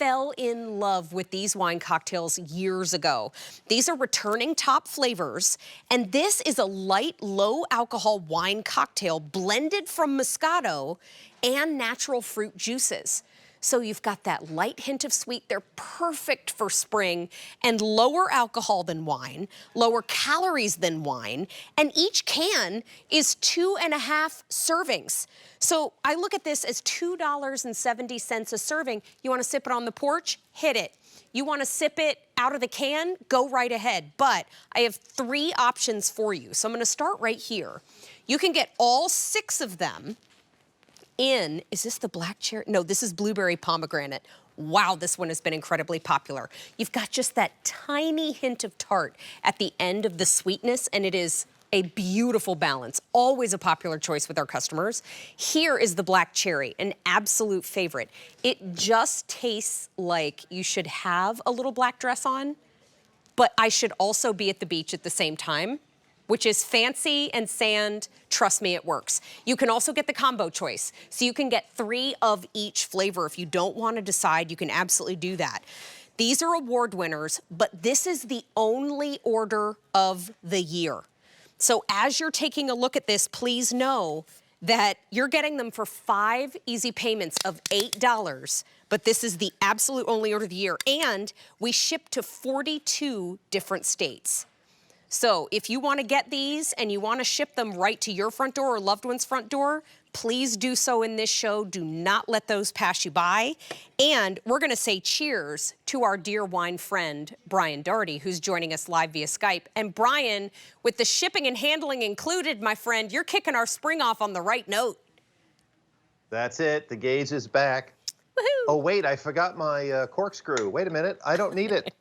fell in love with these wine cocktails years ago. These are returning top flavors, and this is a light, low alcohol wine cocktail blended from Moscato and natural fruit juices. So you've got that light hint of sweet. They're perfect for spring and lower alcohol than wine, lower calories than wine, and each can is 2.5 servings. So I look at this as $2.70 a serving. You want to sip it on the porch? Hit it. You want to sip it out of the can? Go right ahead. But I have 3 options for you. So I'm going to start right here. You can get all 6 of them in, is this the black cherry? No, this is blueberry pomegranate. Wow, this one has been incredibly popular. You've got just that tiny hint of tart at the end of the sweetness, and it is a beautiful balance. Always a popular choice with our customers. Here is the black cherry, an absolute favorite. It just tastes like you should have a little black dress on, but I should also be at the beach at the same time, which is fancy and sand. Trust me, it works. You can also get the combo choice. So you can get 3 of each flavor. If you don't want to decide, you can absolutely do that. These are award winners, but this is the only order of the year. So as you're taking a look at this, please know that you're getting them for 5 easy payments of $8, but this is the absolute only order of the year. And we ship to 42 different states. So if you want to get these and you want to ship them right to your front door or loved one's front door, please do so in this show. Do not let those pass you by. And we're going to say cheers to our dear wine friend, Brian Doherty, who's joining us live via Skype. And Brian, with the shipping and handling included, my friend, you're kicking our spring off on the right note. That's it. The gauge is back. Oh, wait, I forgot my corkscrew. Wait a minute, I don't need it.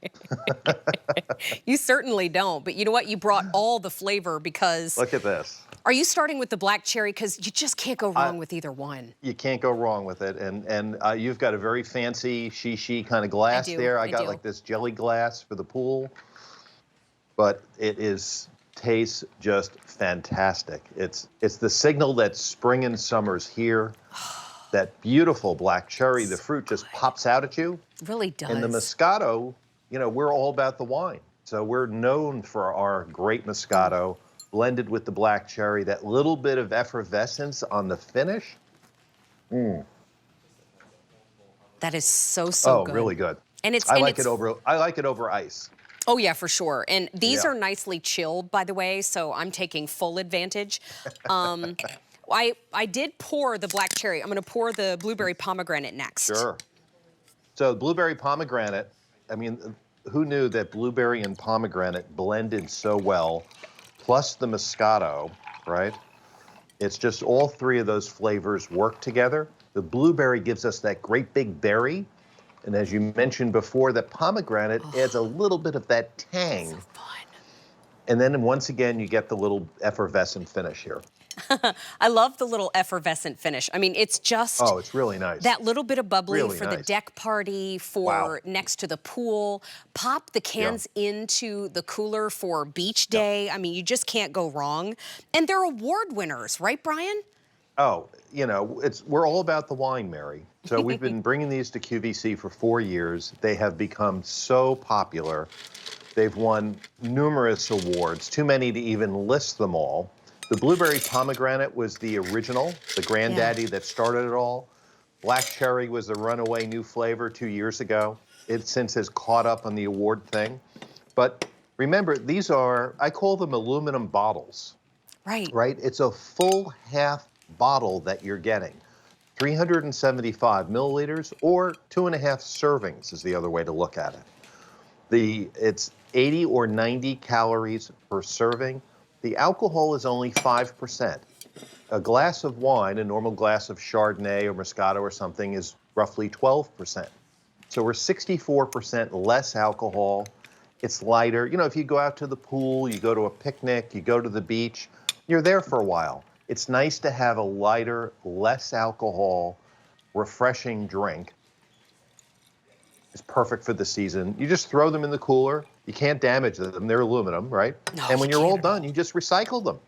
You certainly don't, but you know what? You brought all the flavor because... Look at this. Are you starting with the black cherry? Because you just can't go wrong with either one. You can't go wrong with it, and you've got a very fancy shishi kind of glass there. I got like this jelly glass for the pool, but it tastes just fantastic. It's the signal that spring and summer's here. That beautiful black cherry, the fruit just pops out at you. It really does. And the Moscato, you know, we're all about the wine. So we're known for our great Moscato blended with the black cherry, that little bit of effervescence on the finish. That is so good. Oh, really good. And I like it over ice. Oh yeah, for sure. And these are nicely chilled, by the way, so I'm taking full advantage. I did pour the black cherry. I'm going to pour the blueberry pomegranate next. Sure. So blueberry pomegranate, I mean, who knew that blueberry and pomegranate blended so well, plus the Moscato, right? It's just all 3 of those flavors work together. The blueberry gives us that great big berry. And as you mentioned before, the pomegranate adds a little bit of that tang. So fun. And then once again, you get the little effervescent finish here. I love the little effervescent finish. I mean, it's just... Oh, it's really nice. That little bit of bubbly for the deck party, for next to the pool. Pop the cans into the cooler for beach day. I mean, you just can't go wrong. And they're award winners, right, Brian? Oh, you know, we're all about the wine, Mary. So we've been bringing these to QVC for 4 years. They have become so popular. They've won numerous awards, too many to even list them all. The blueberry pomegranate was the original, the granddaddy that started it all. Black cherry was the runaway new flavor 2 years ago. It since has caught up on the award thing. But remember, these are, I call them aluminum bottles. Right. Right? It's a full half bottle that you're getting. 375 milliliters or 2.5 servings is the other way to look at it. It's 80 or 90 calories per serving. The alcohol is only 5%. A glass of wine, a normal glass of Chardonnay or Moscato or something, is roughly 12%. So we're 64% less alcohol. It's lighter. You know, if you go out to the pool, you go to a picnic, you go to the beach, you're there for a while. It's nice to have a lighter, less alcohol, refreshing drink. It's perfect for the season. You just throw them in the cooler. You can't damage them. They're aluminum, right? No, and when you're all done, you just recycle them.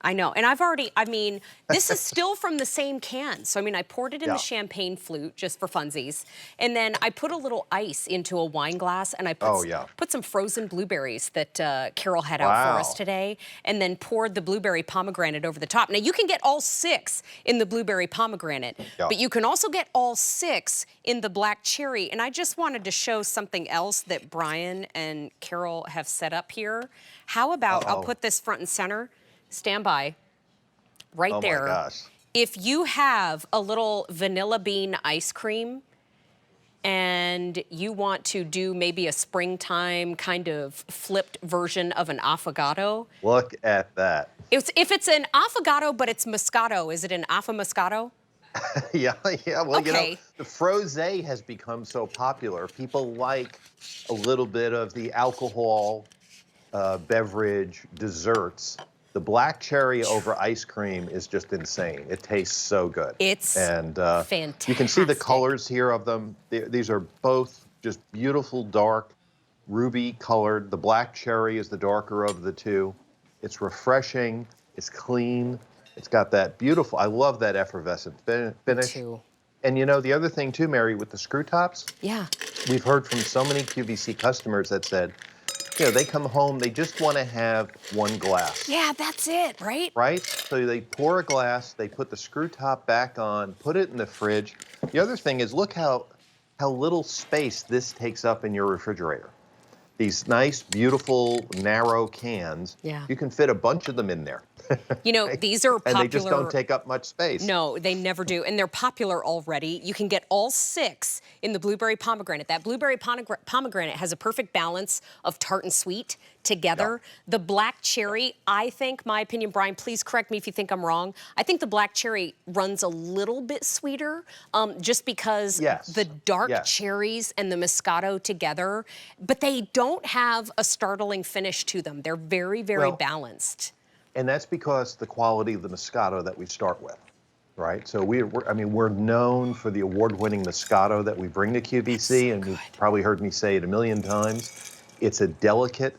I know, and I mean, this is still from the same can. So, I mean, I poured it in the champagne flute just for funsies. And then I put a little ice into a wine glass and I put some frozen blueberries that Carol had out for us today. And then poured the blueberry pomegranate over the top. Now, you can get all 6 in the blueberry pomegranate, but you can also get all 6 in the black cherry. And I just wanted to show something else that Brian and Carol have set up here. How about, I'll put this front and center. Stand by, right there. Oh my gosh. If you have a little vanilla bean ice cream and you want to do maybe a springtime kind of flipped version of an affogato. Look at that. If it's an affogato, but it's Moscato, is it an Moscato? Yeah. Well, okay. you know, the frosé has become so popular. People like a little bit of the alcohol beverage desserts. The black cherry over ice cream is just insane. It tastes so good. It's fantastic. You can see the colors here of them. These are both just beautiful, dark, ruby colored. The black cherry is the darker of the two. It's refreshing. It's clean. It's got that beautiful, I love that effervescent finish. Me too. And you know, the other thing too, Mary, with the screw tops, we've heard from so many QVC customers that said, you know, they come home, they just want to have one glass. Yeah, that's it, right? Right? So they pour a glass, they put the screw top back on, put it in the fridge. The other thing is, look how little space this takes up in your refrigerator. These nice, beautiful, narrow cans, you can fit a bunch of them in there. You know, these are popular. And they just don't take up much space. No, they never do. And they're popular already. You can get all 6 in the blueberry pomegranate. That blueberry pomegranate has a perfect balance of tart and sweet together. The black cherry, I think, my opinion, Brian, please correct me if you think I'm wrong. I think the black cherry runs a little bit sweeter just because the dark cherries and the Moscato together, but they don't have a startling finish to them. They're very, very balanced. And that's because the quality of the Moscato that we start with, right? So we're known for the award-winning Moscato that we bring to QVC, and you've probably heard me say it a million times. It's a delicate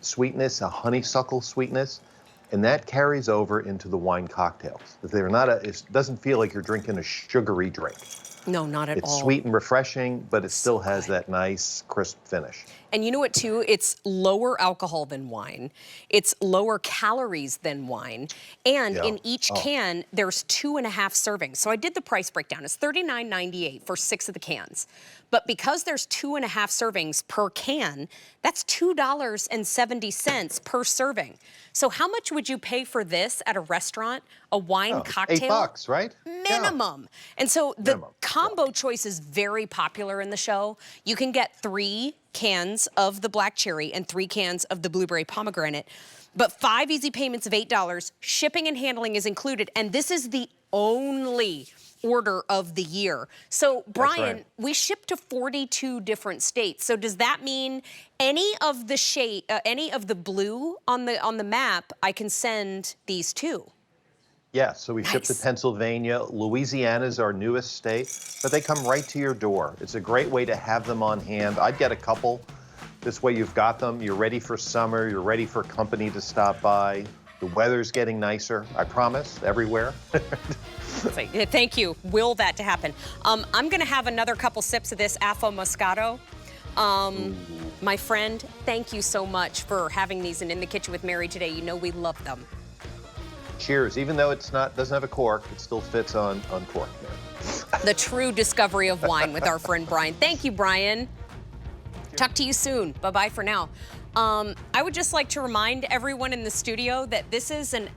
sweetness, a honeysuckle sweetness, and that carries over into the wine cocktails. It doesn't feel like you're drinking a sugary drink. No, not at all. It's sweet and refreshing, but it still has that nice, crisp finish. And you know what, too? It's lower alcohol than wine. It's lower calories than wine. And in each can, there's 2.5 servings. So I did the price breakdown. It's $39.98 for 6 of the cans. But because there's 2.5 servings per can, that's $2.70 per serving. So how much would you pay for this at a restaurant? A wine cocktail? $8, right? Minimum. And so the combo choice is very popular in the show. You can get 3 cans of the black cherry and 3 cans of the blueberry pomegranate, but 5 easy payments of $8. Shipping and handling is included, and this is the only order of the year. So, Brian, we ship to 42 different states. So does that mean any of the blue on the map, I can send these to? Yeah, so we ship to Pennsylvania. Louisiana is our newest state, but they come right to your door. It's a great way to have them on hand. I'd get a couple. This way you've got them. You're ready for summer. You're ready for company to stop by. The weather's getting nicer, I promise, everywhere. Thank you. Will that to happen. I'm going to have another couple sips of this Moscato. My friend, thank you so much for having these in the Kitchen with Mary today. You know we love them. Cheers. Even though doesn't have a cork, it still fits on cork. The true discovery of wine with our friend Brian. Thank you, Brian. Talk to you soon. Bye-bye for now. I would just like to remind everyone in the studio that this is an